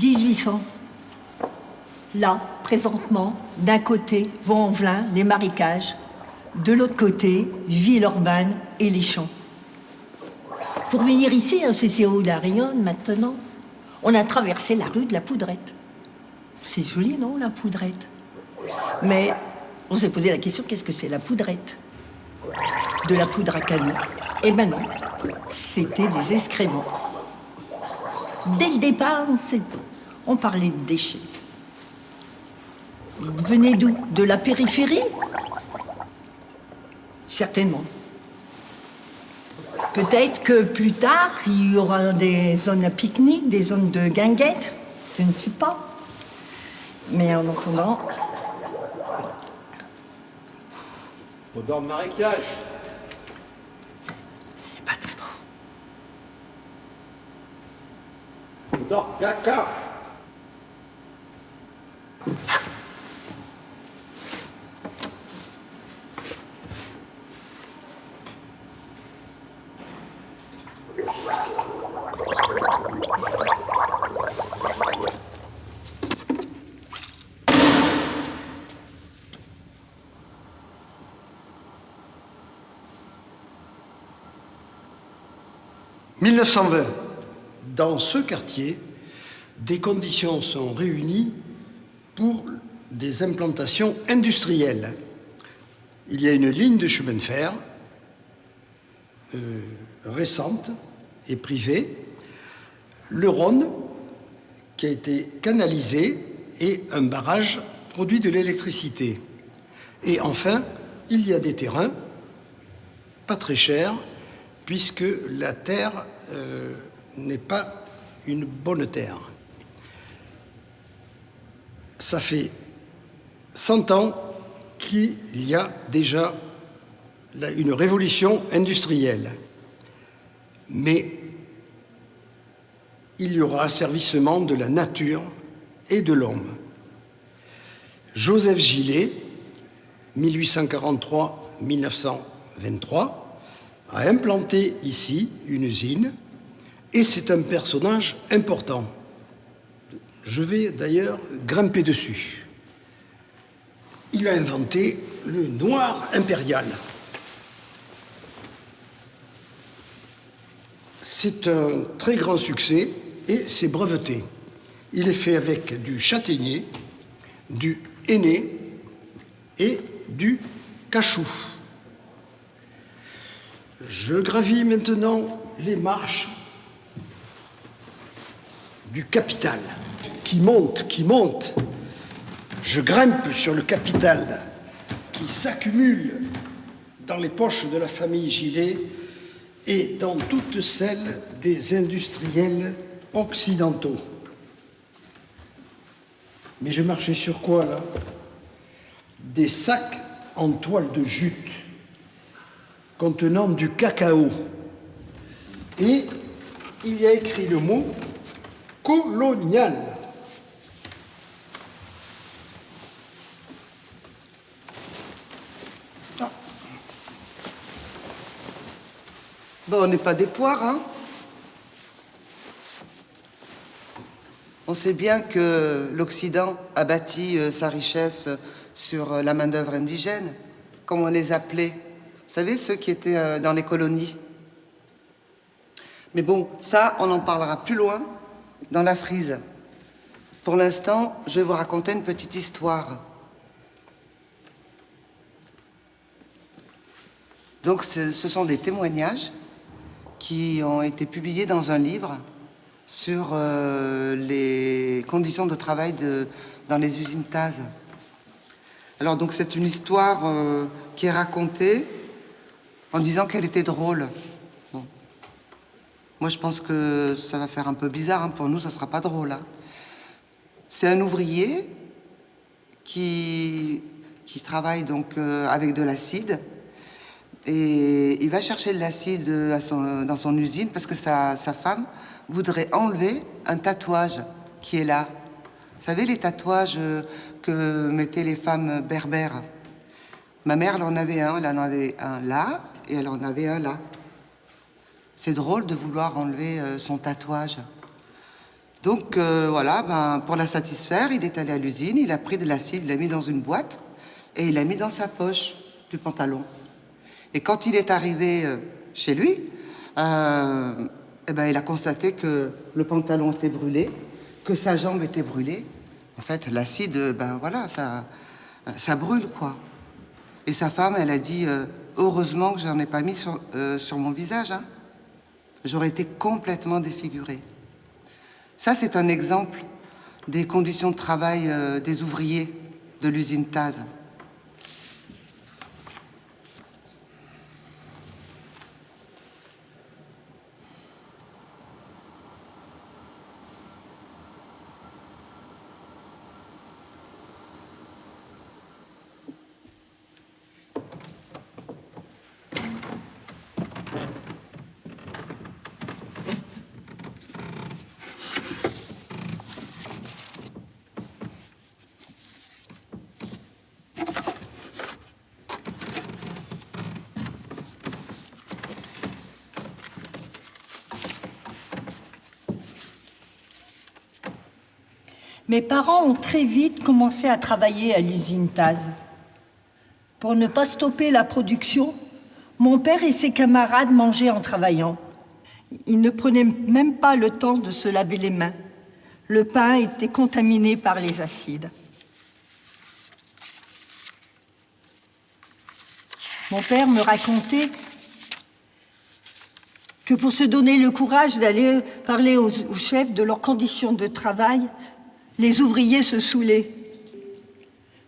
1800. Là, présentement, d'un côté, Vaux-en-Velin, les marécages. De l'autre côté, Villeurbanne et les champs. Pour venir ici, à CCO-la-Rayonne, maintenant, on a traversé la rue de la Poudrette. C'est joli, non, la Poudrette? Mais on s'est posé la question, qu'est-ce que c'est la Poudrette? De la poudre à canon. Eh ben non, c'était des excréments. Dès le départ, on parlait de déchets. Ils venaient d'où? De la périphérie? Certainement. Peut-être que plus tard, il y aura des zones à pique-nique, des zones de guinguettes. Je ne sais pas. Mais en attendant... Odeur de marécage. C'est pas très bon. Odeur de caca. « 1920. Dans ce quartier, des conditions sont réunies pour des implantations industrielles. Il y a une ligne de chemin de fer récente et privée, le Rhône qui a été canalisé et un barrage produit de l'électricité. Et enfin, il y a des terrains pas très chers, puisque la terre n'est pas une bonne terre. Ça fait 100 ans qu'il y a déjà une révolution industrielle. Mais il y aura asservissement de la nature et de l'homme. Joseph Gillet, 1843-1923, a implanté ici une usine, et c'est un personnage important. Je vais d'ailleurs grimper dessus. Il a inventé le noir impérial. C'est un très grand succès et c'est breveté. Il est fait avec du châtaignier, du henné et du cachou. Je gravis maintenant les marches du capital, qui monte. Je grimpe sur le capital qui s'accumule dans les poches de la famille Gillet et dans toutes celles des industriels occidentaux. Mais je marchais sur quoi, là? Des sacs en toile de jute contenant du cacao. Et il y a écrit le mot « colonial ». Ah. Bon, on n'est pas des poires, hein? On sait bien que l'Occident a bâti sa richesse sur la main-d'œuvre indigène, comme on les appelait. Vous savez, ceux qui étaient dans les colonies. Mais bon, ça, on en parlera plus loin dans la frise. Pour l'instant, je vais vous raconter une petite histoire. Donc, ce sont des témoignages qui ont été publiés dans un livre sur les conditions de travail dans les usines Taz. Alors, donc, c'est une histoire qui est racontée en disant qu'elle était drôle. Bon. Moi, je pense que ça va faire un peu bizarre. Hein. Pour nous, ça ne sera pas drôle. Hein. C'est un ouvrier qui travaille donc avec de l'acide. Et il va chercher de l'acide dans son usine parce que sa femme voudrait enlever un tatouage qui est là. Vous savez, les tatouages que mettaient les femmes berbères. Ma mère, elle en avait un là, et elle en avait un là. C'est drôle de vouloir enlever son tatouage. Donc voilà, pour la satisfaire, il est allé à l'usine, il a pris de l'acide, il l'a mis dans une boîte et il l'a mis dans sa poche du pantalon. Et quand il est arrivé chez lui, il a constaté que le pantalon était brûlé, que sa jambe était brûlée. En fait, l'acide, ça brûle, quoi. Et sa femme, elle a dit, heureusement que j'en ai pas mis sur mon visage, hein. J'aurais été complètement défigurée. Ça, c'est un exemple des conditions de travail des ouvriers de l'usine Taz. Mes parents ont très vite commencé à travailler à l'usine Taz. Pour ne pas stopper la production, mon père et ses camarades mangeaient en travaillant. Ils ne prenaient même pas le temps de se laver les mains. Le pain était contaminé par les acides. Mon père me racontait que pour se donner le courage d'aller parler aux chefs de leurs conditions de travail, les ouvriers se saoulaient.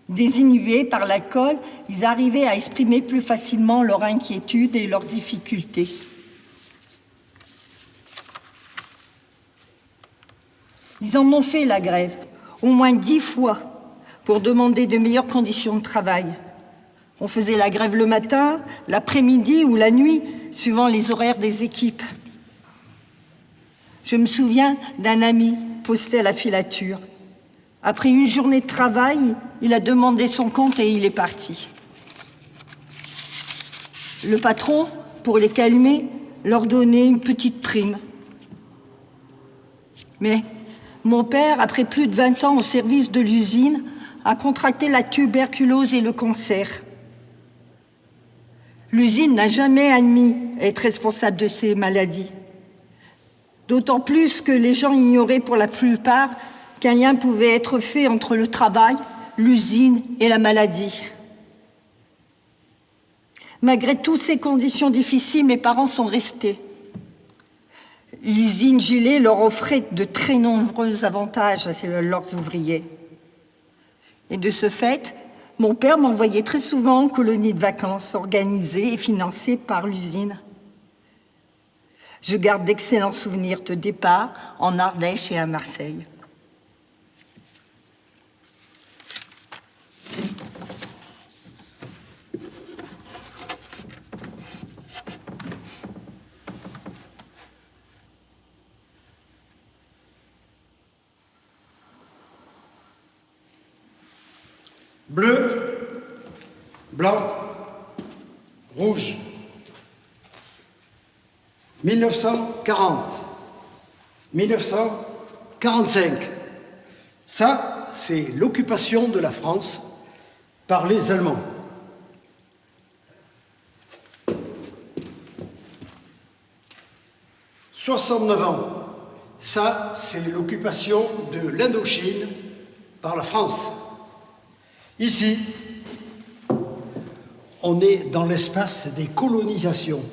Désinhibés par l'alcool, ils arrivaient à exprimer plus facilement leur inquiétude et leurs difficultés. Ils en ont fait la grève, au moins 10 fois, pour demander de meilleures conditions de travail. On faisait la grève le matin, l'après-midi ou la nuit, suivant les horaires des équipes. Je me souviens d'un ami posté à la filature. Après une journée de travail, il a demandé son compte et il est parti. Le patron, pour les calmer, leur donnait une petite prime. Mais mon père, après plus de 20 ans au service de l'usine, a contracté la tuberculose et le cancer. L'usine n'a jamais admis être responsable de ces maladies. D'autant plus que les gens ignoraient pour la plupart qu'un lien pouvait être fait entre le travail, l'usine et la maladie. Malgré toutes ces conditions difficiles, mes parents sont restés. L'usine Gilet leur offrait de très nombreux avantages à leurs ouvriers. Et de ce fait, mon père m'envoyait très souvent en colonies de vacances organisées et financées par l'usine. Je garde d'excellents souvenirs de départ en Ardèche et à Marseille. Bleu, blanc, rouge. 1940, 1945. Ça, c'est l'occupation de la France par les Allemands. « 69 ans. Ça, c'est l'occupation de l'Indochine par la France. Ici, on est dans l'espace des colonisations.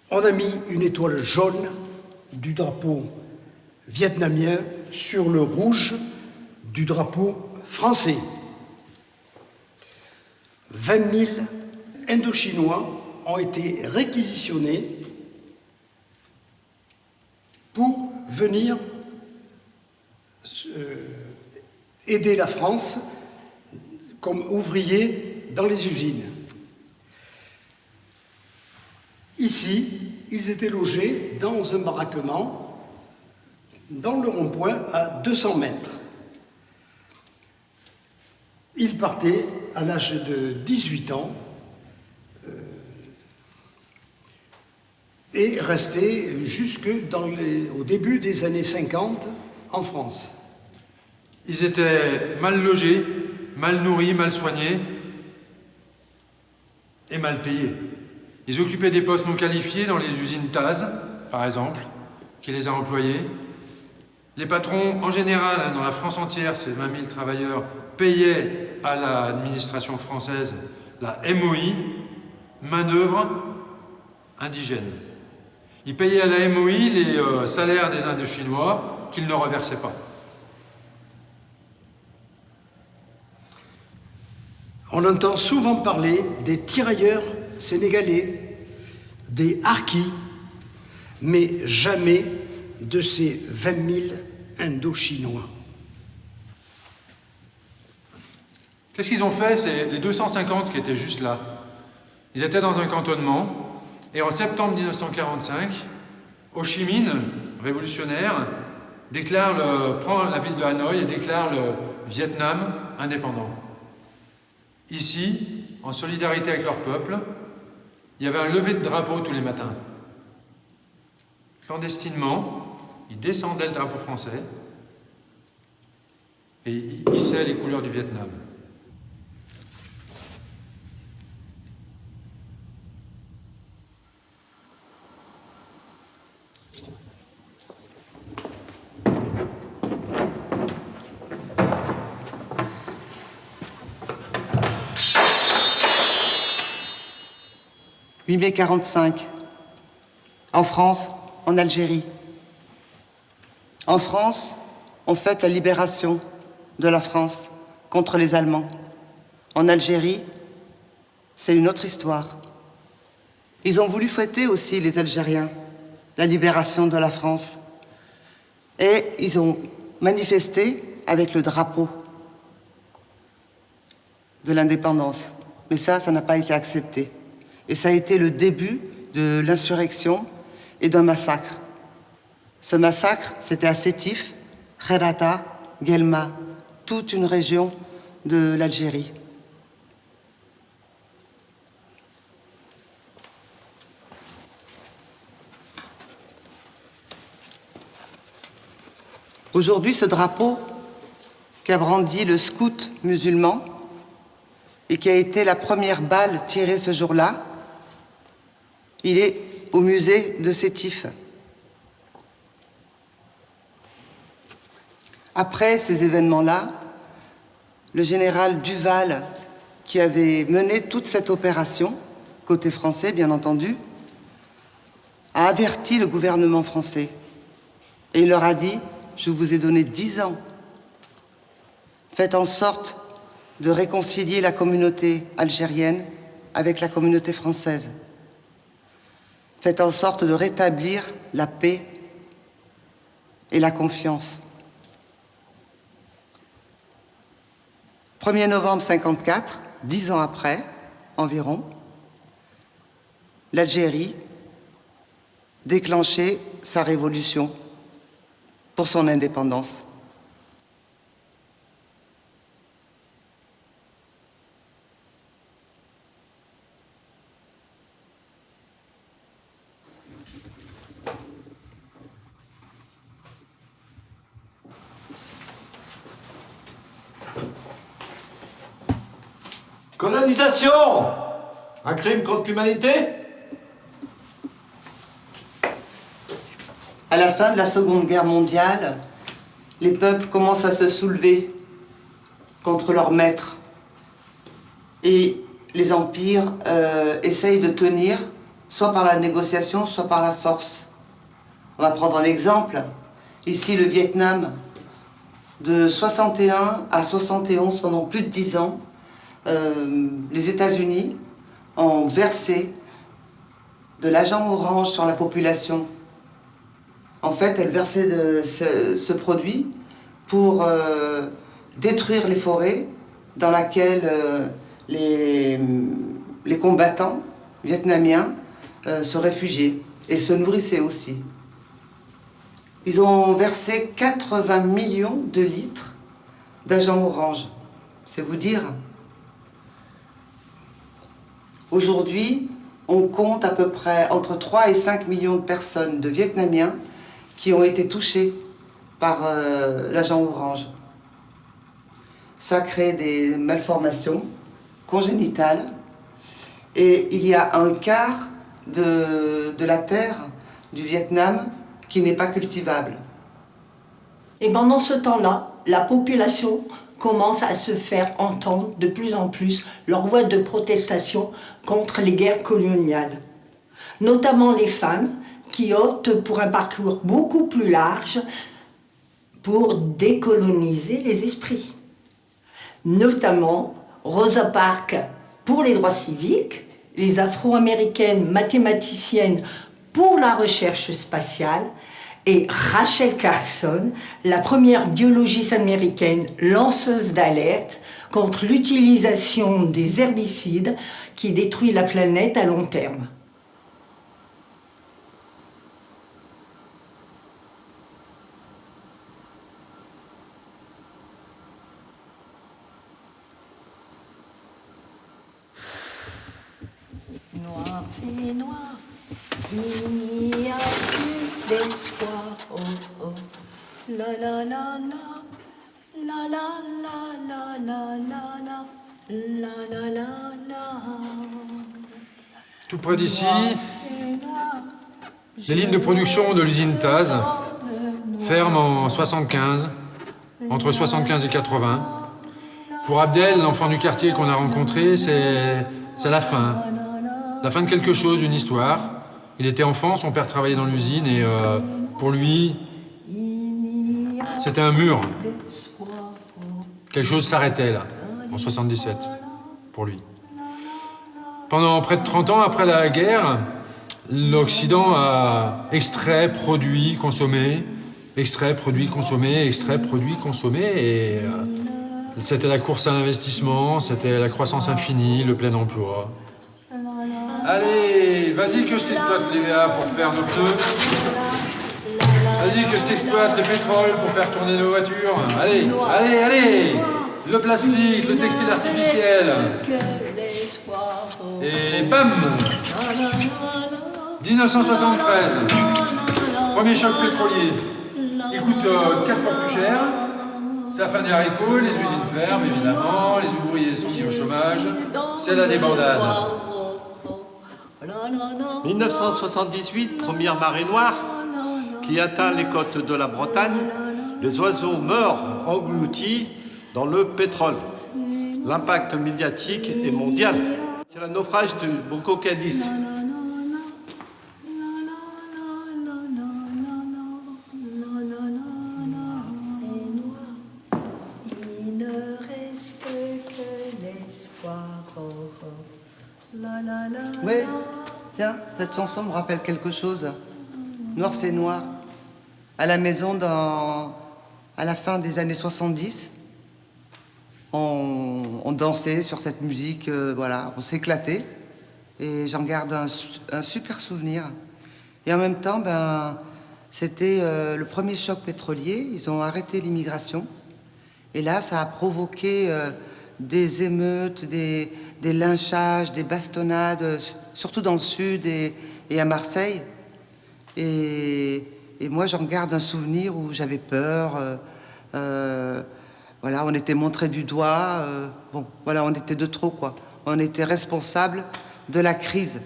On a mis une étoile jaune du drapeau vietnamien sur le rouge du drapeau français. 20 000 Indochinois ont été réquisitionnés pour venir aider la France comme ouvriers dans les usines. Ici, ils étaient logés dans un baraquement dans le rond-point à 200 mètres. Ils partaient à l'âge de 18 ans et resté jusque au début des années 50 en France. Ils étaient mal logés, mal nourris, mal soignés et mal payés. Ils occupaient des postes non qualifiés dans les usines Taz, par exemple, qui les a employés. Les patrons, en général, dans la France entière, ces 20 000 travailleurs, payaient à l'administration française la MOI, main-d'œuvre indigène. Ils payaient à la MOI les salaires des Indochinois qu'ils ne reversaient pas. On entend souvent parler des tirailleurs sénégalais, des harkis, mais jamais de ces 20 000 Indochinois. Qu'est-ce qu'ils ont fait? C'est les 250 qui étaient juste là. Ils étaient dans un cantonnement, et en septembre 1945, Ho Chi Minh, révolutionnaire, prend la ville de Hanoï et déclare le Vietnam indépendant. Ici, en solidarité avec leur peuple, il y avait un lever de drapeau tous les matins. Clandestinement, ils descendaient le drapeau français et ils hissaient les couleurs du Vietnam. « 8 mai 45, en France, en Algérie. En France, on fête la libération de la France contre les Allemands. En Algérie, c'est une autre histoire. Ils ont voulu fêter aussi, les Algériens, la libération de la France. Et ils ont manifesté avec le drapeau de l'indépendance. Mais ça n'a pas été accepté. Et ça a été le début de l'insurrection et d'un massacre. Ce massacre, c'était à Sétif, Kherata, Guelma, toute une région de l'Algérie. Aujourd'hui, ce drapeau qu'a brandi le scout musulman et qui a été la première balle tirée ce jour-là, il est au musée de Sétif. Après ces événements-là, le général Duval, qui avait mené toute cette opération, côté français bien entendu, a averti le gouvernement français. Et il leur a dit, je vous ai donné 10 ans. Faites en sorte de réconcilier la communauté algérienne avec la communauté française. Faites en sorte de rétablir la paix et la confiance. 1er novembre 1954, 10 ans après, environ, l'Algérie déclenchait sa révolution pour son indépendance. Colonisation! Un crime contre l'humanité? À la fin de la Seconde Guerre mondiale, les peuples commencent à se soulever contre leurs maîtres. Et les empires essayent de tenir, soit par la négociation, soit par la force. On va prendre un exemple. Ici, le Vietnam, de 61 à 71, pendant plus de 10 ans, les États-Unis ont versé de l'agent orange sur la population. En fait, elles versaient ce produit pour détruire les forêts dans lesquelles les combattants vietnamiens se réfugiaient et se nourrissaient aussi. Ils ont versé 80 millions de litres d'agent orange. C'est vous dire. Aujourd'hui, on compte à peu près entre 3 et 5 millions de personnes, de Vietnamiens, qui ont été touchés par l'agent orange. Ça crée des malformations congénitales et il y a un quart de la terre du Vietnam qui n'est pas cultivable. Et pendant ce temps-là, la population commence à se faire entendre de plus en plus leur voix de protestation contre les guerres coloniales. Notamment les femmes qui optent pour un parcours beaucoup plus large pour décoloniser les esprits. Notamment Rosa Parks pour les droits civiques, les Afro-américaines mathématiciennes pour la recherche spatiale et Rachel Carson, la première biologiste américaine lanceuse d'alerte contre l'utilisation des herbicides qui détruisent la planète à long terme. Noir, c'est noir, il n'y a plus d'espoir. Oh, oh. La la la la, la la la la la la la, la la la la. Tout près d'ici, les lignes de production de l'usine Taz ferment en 75, entre 75 et 80. Pour Abdel, l'enfant du quartier qu'on a rencontré, c'est la fin. La fin de quelque chose, d'une histoire. Il était enfant, son père travaillait dans l'usine et pour lui, c'était un mur. Quelque chose s'arrêtait là, en 77, pour lui. Pendant près de 30 ans après la guerre, l'Occident a extrait, produit, consommé, extrait, produit, consommé, extrait, produit, consommé et c'était la course à l'investissement, c'était la croissance infinie, le plein emploi. Allez, vas-y que je t'exploite l'EVA pour faire nos pneus. Vas-y que je t'exploite le pétrole pour faire tourner nos voitures. Allez, allez, allez. Le plastique, le textile artificiel. Et bam 1973. Premier choc pétrolier. Il coûte 4 fois plus cher. C'est la fin des haricots, les usines ferment évidemment, les ouvriers sont mis au chômage. C'est la débandade. 1978, première marée noire qui atteint les côtes de la Bretagne. Les oiseaux meurent engloutis dans le pétrole. L'impact médiatique est mondial. C'est le naufrage de Boko Cadiz. Oui, tiens, cette chanson me rappelle quelque chose. Noir c'est noir. À la maison, à la fin des années 70, on dansait sur cette musique, voilà, on s'éclatait. Et j'en garde un super souvenir. Et en même temps, c'était le premier choc pétrolier. Ils ont arrêté l'immigration. Et là, ça a provoqué des émeutes, des lynchages, des bastonnades, surtout dans le sud et à Marseille. Et moi, j'en garde un souvenir où j'avais peur. Voilà, on était montré du doigt. Bon, voilà, on était de trop, quoi. On était responsable de la crise.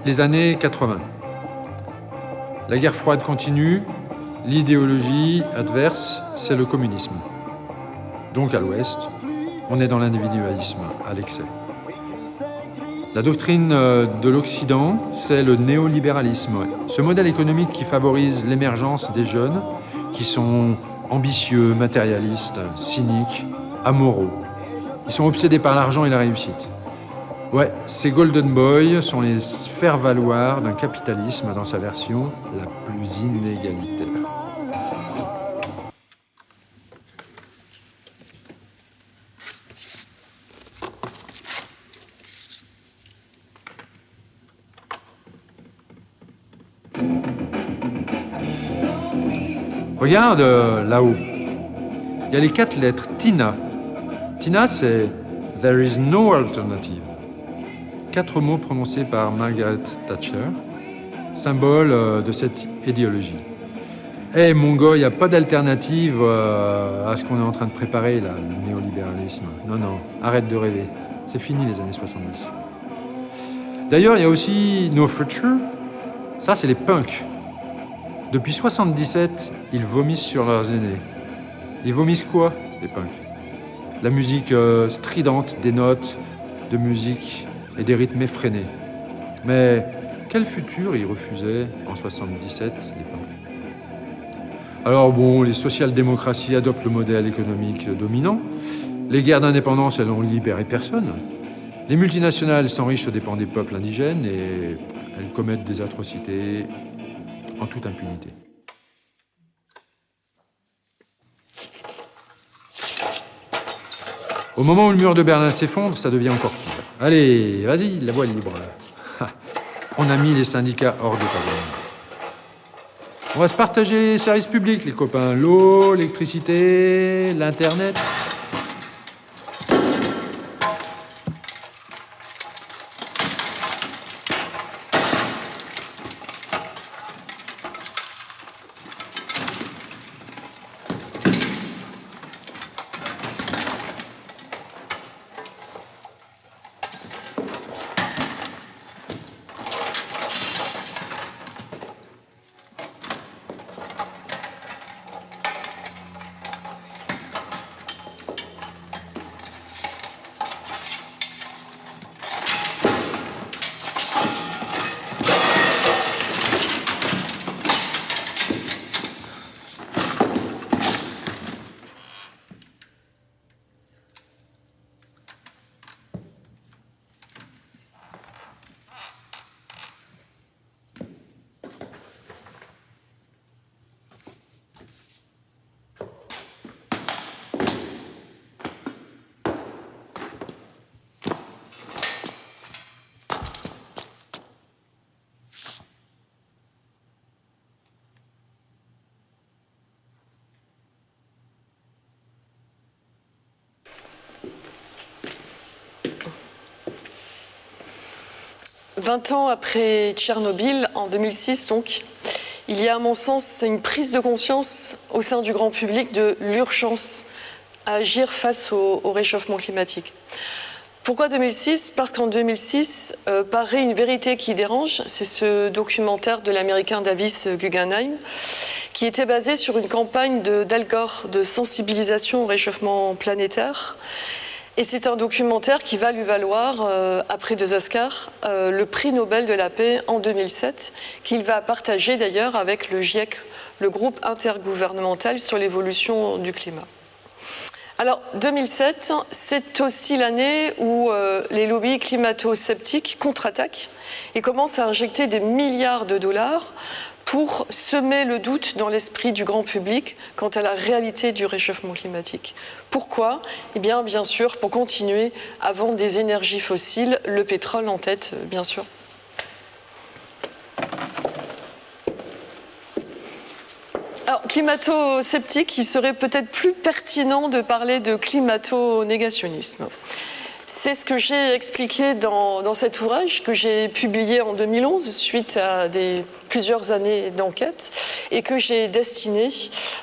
Les années 80. La guerre froide continue, l'idéologie adverse, c'est le communisme. Donc à l'Ouest, on est dans l'individualisme à l'excès. La doctrine de l'Occident, c'est le néolibéralisme. Ce modèle économique qui favorise l'émergence des jeunes, qui sont ambitieux, matérialistes, cyniques, amoureux. Ils sont obsédés par l'argent et la réussite. Ouais, ces Golden Boys sont les faire-valoir d'un capitalisme dans sa version la plus inégalitaire. Regarde là-haut. Il y a les 4 lettres TINA. TINA, c'est There is no alternative. 4 mots prononcés par Margaret Thatcher, symbole de cette idéologie. Eh mon gars, il n'y a pas d'alternative à ce qu'on est en train de préparer, là, le néolibéralisme. Non, non, arrête de rêver. C'est fini les années 70. D'ailleurs, il y a aussi No Future. Ça, c'est les punks. Depuis 77, ils vomissent sur leurs aînés. Ils vomissent quoi, les punks? La musique stridente, des notes de musique et des rythmes effrénés. Mais quel futur ils refusaient en 77, les punks? Alors bon, les social-démocraties adoptent le modèle économique dominant. Les guerres d'indépendance, elles n'ont libéré personne. Les multinationales s'enrichissent aux dépens des peuples indigènes et elles commettent des atrocités en toute impunité. Au moment où le mur de Berlin s'effondre, ça devient encore pire. Allez, vas-y, la voie libre. On a mis les syndicats hors d'état de nuire. On va se partager les services publics, les copains. L'eau, l'électricité, l'Internet. « 20 ans après Tchernobyl, en 2006 donc, il y a à mon sens une prise de conscience au sein du grand public de l'urgence à agir face au réchauffement climatique. Pourquoi 2006 ? Parce qu'en 2006 paraît une vérité qui dérange, c'est ce documentaire de l'américain Davis Guggenheim, qui était basé sur une campagne d'Al Gore de sensibilisation au réchauffement planétaire. Et c'est un documentaire qui va lui valoir, après 2 Oscars, le prix Nobel de la paix en 2007, qu'il va partager d'ailleurs avec le GIEC, le groupe intergouvernemental sur l'évolution du climat. Alors 2007, c'est aussi l'année où les lobbies climato-sceptiques contre-attaquent et commencent à injecter des milliards de dollars pour semer le doute dans l'esprit du grand public quant à la réalité du réchauffement climatique. Pourquoi ? Eh bien sûr, pour continuer à vendre des énergies fossiles, le pétrole en tête, bien sûr. Alors, climato-sceptique, il serait peut-être plus pertinent de parler de climato-négationnisme. C'est ce que j'ai expliqué dans cet ouvrage que j'ai publié en 2011 suite à plusieurs années d'enquête et que j'ai destiné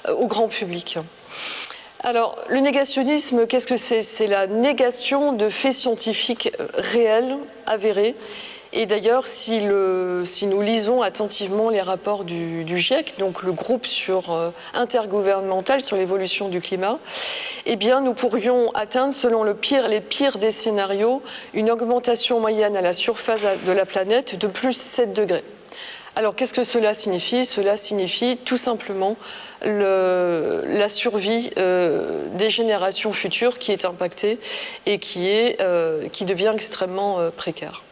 au grand public. Alors, le négationnisme, qu'est-ce que c'est ? C'est la négation de faits scientifiques réels, avérés. Et d'ailleurs, si nous lisons attentivement les rapports du GIEC, donc le groupe intergouvernemental sur l'évolution du climat, eh bien, nous pourrions atteindre, selon les pires des scénarios, une augmentation moyenne à la surface de la planète de plus 7 degrés. Alors, qu'est-ce que cela signifie ? Cela signifie tout simplement la survie des générations futures qui est impactée et qui devient extrêmement précaire.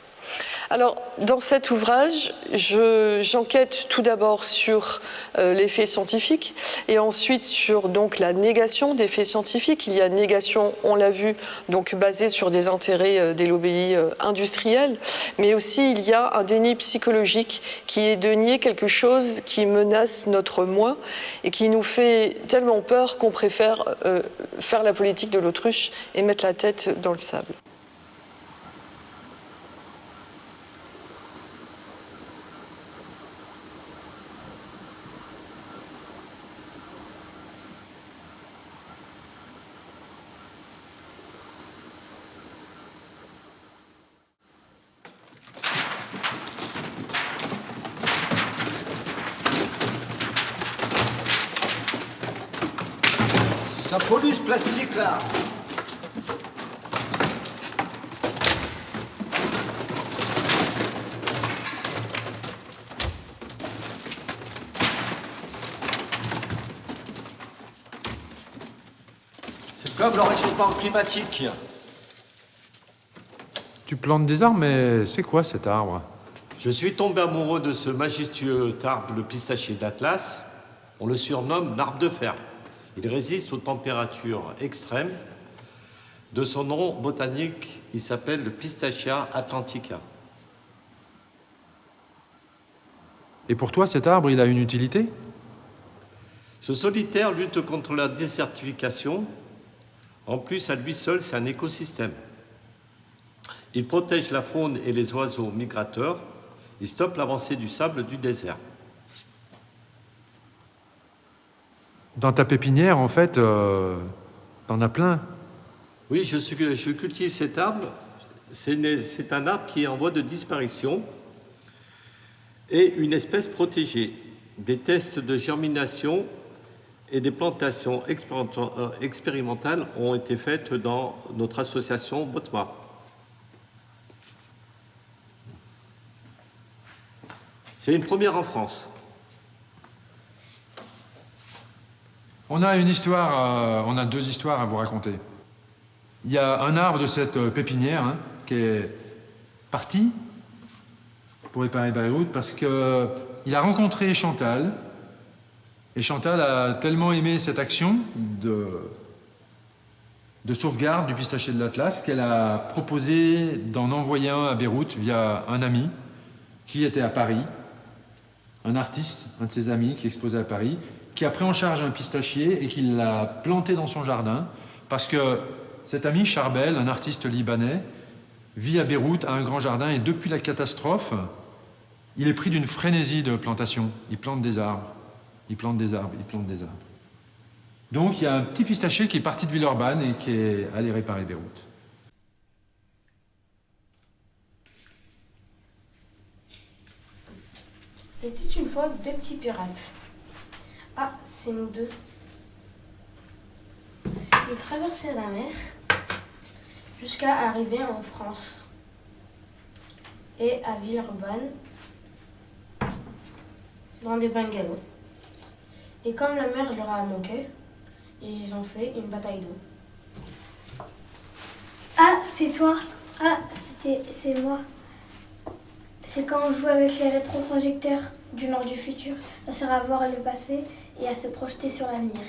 Alors, dans cet ouvrage, j'enquête tout d'abord sur les faits scientifiques et ensuite sur donc, la négation des faits scientifiques. Il y a négation, on l'a vu, donc basée sur des intérêts des lobbies industriels, mais aussi il y a un déni psychologique qui est de nier quelque chose qui menace notre moi et qui nous fait tellement peur qu'on préfère faire la politique de l'autruche et mettre la tête dans le sable. Ça pollue ce plastique là. C'est comme le réchauffement climatique. Tu plantes des arbres, mais c'est quoi cet arbre? Je suis tombé amoureux de ce majestueux arbre, le pistachier d'Atlas. On le surnomme l'arbre de fer. Il résiste aux températures extrêmes. De son nom botanique, il s'appelle le Pistachia atlantica. Et pour toi, cet arbre, il a une utilité? Ce solitaire lutte contre la désertification. En plus, à lui seul, c'est un écosystème. Il protège la faune et les oiseaux migrateurs. Il stoppe l'avancée du sable du désert. Dans ta pépinière, en fait, t'en as plein. Oui, je cultive cet arbre. C'est un arbre qui est en voie de disparition et une espèce protégée. Des tests de germination et des plantations expérimentales ont été faites dans notre association Botma. C'est une première en France. On a une histoire, on a deux histoires à vous raconter. Il y a un arbre de cette pépinière qui est parti pour réparer Beyrouth parce qu'il a rencontré Chantal. Et Chantal a tellement aimé cette action de sauvegarde du pistachier de l'Atlas qu'elle a proposé d'en envoyer un à Beyrouth via un ami qui était à Paris, un artiste, un de ses amis qui exposait à Paris, qui a pris en charge un pistachier et qui l'a planté dans son jardin parce que cet ami, Charbel, un artiste libanais, vit à Beyrouth, a un grand jardin et depuis la catastrophe, il est pris d'une frénésie de plantation. Il plante des arbres, il plante des arbres, il plante des arbres. Donc il y a un petit pistachier qui est parti de Villeurbanne et qui est allé réparer Beyrouth. Il était une fois deux petits pirates. Ah, c'est nous deux. Ils traversaient la mer jusqu'à arriver en France et à Villeurbanne dans des bungalows. Et comme la mer leur a manqué, ils ont fait une bataille d'eau. Ah, c'est toi. Ah, c'est moi. C'est quand on joue avec les rétroprojecteurs du Nord du futur. Ça sert à voir le passé et à se projeter sur l'avenir.